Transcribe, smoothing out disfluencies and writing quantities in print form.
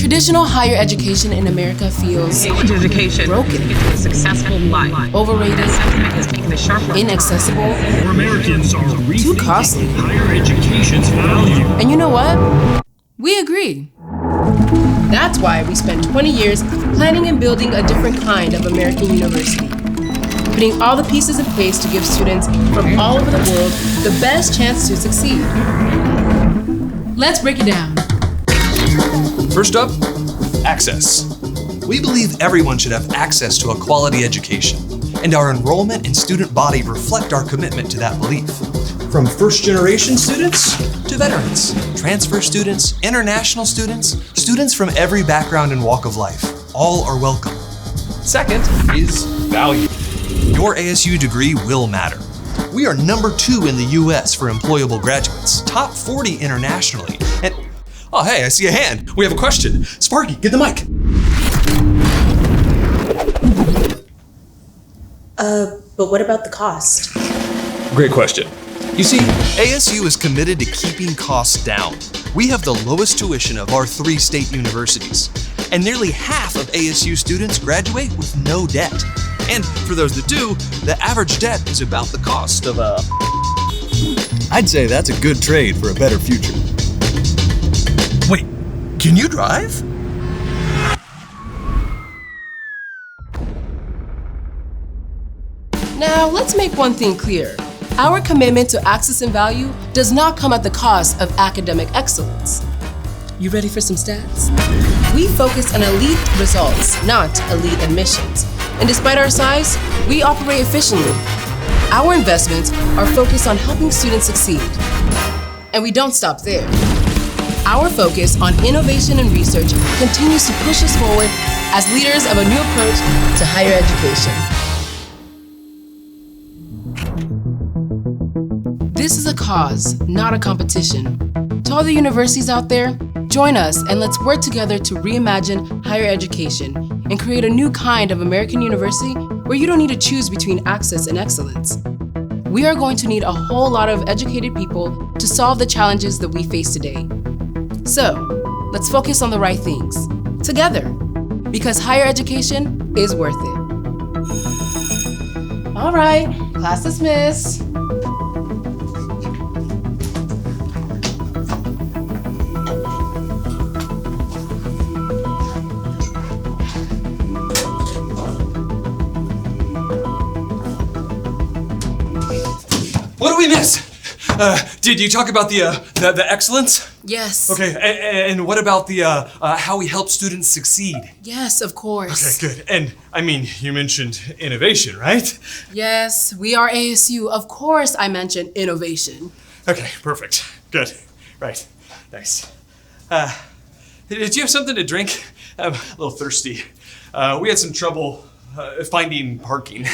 Traditional higher education in America feels broken, successful life. overrated, inaccessible, More Americans are too rethinking costly. higher education's value. And you know what? We agree. That's why we spent 20 years planning and building a different kind of American university, putting all the pieces in place to give students from all over the world the best chance to succeed. Let's break it down. First up, access. We believe everyone should have access to a quality education, and our enrollment and student body reflect our commitment to that belief. From first-generation students to veterans, transfer students, international students, students from every background and walk of life, all are welcome. Second is value. Your ASU degree will matter. We are number 2 in the US for employable graduates, top 40 internationally, and oh hey, I see a hand. We have a question. Sparky, get the mic. But what about the cost? Great question. You see, ASU is committed to keeping costs down. We have the lowest tuition of our 3 state universities, and nearly half of ASU students graduate with no debt. And for those that do, the average debt is about the cost of a... I'd say that's a good trade for a better future. Wait, can you drive? Now, let's make one thing clear. Our commitment to access and value does not come at the cost of academic excellence. You ready for some stats? We focus on elite results, not elite admissions. And despite our size, we operate efficiently. Our investments are focused on helping students succeed. And we don't stop there. Our focus on innovation and research continues to push us forward as leaders of a new approach to higher education. This is a cause, not a competition. To all the universities out there, join us and let's work together to reimagine higher education and create a new kind of American university where you don't need to choose between access and excellence. We are going to need a whole lot of educated people to solve the challenges that we face today. So, let's focus on the right things, together, because higher education is worth it. All right, class dismissed. What did we miss? Did you talk about the excellence? Yes. Okay, and what about the how we help students succeed? Yes, of course. Okay, good. And I mean, you mentioned innovation, right? Yes, we are ASU. Of course I mentioned innovation. Okay, perfect. Good. Right. Nice. Did you have something to drink? I'm a little thirsty. We had some trouble finding parking.